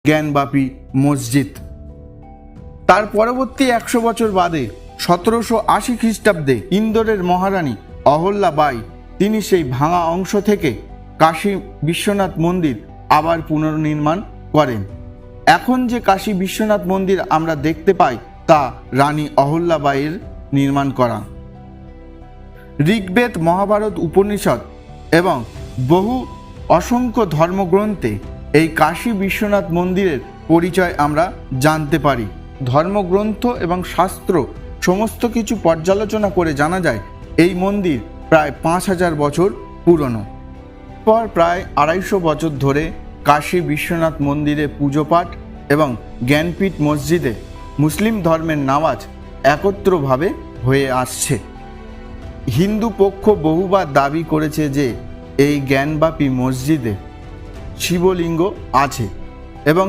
জ্ঞানবাপী মসজিদ। তার পরবর্তী 100 বছর বাদে 1780 খ্রিস্টাব্দে ইন্দোরের মহারানী অহল্যা বাই তিনি সেই ভাঙা অংশ থেকে কাশী বিশ্বনাথ মন্দির আবার পুনর্নির্মাণ করেন। এখন যে কাশী বিশ্বনাথ মন্দির আমরা দেখতে পাই তা রানী অহল্যা বাইয়ের নির্মাণ করা। ঋগ্বেদ, মহাভারত, উপনিষদ এবং বহু অসংখ্য ধর্মগ্রন্থে এই কাশী বিশ্বনাথ মন্দিরের পরিচয় আমরা জানতে পারি। ধর্মগ্রন্থ এবং শাস্ত্র সমস্ত কিছু পর্যালোচনা করে জানা যায় এই মন্দির প্রায় 5000 বছর পুরনো। পর প্রায় 250 বছর ধরে কাশী বিশ্বনাথ মন্দিরে পুজোপাঠ এবং জ্ঞানপীঠ মসজিদে মুসলিম ধর্মের নামাজ একত্রভাবে হয়ে আসছে। হিন্দু পক্ষ বহুবার দাবি করেছে যে এই জ্ঞানবাপী মসজিদে শিবলিঙ্গ আছে এবং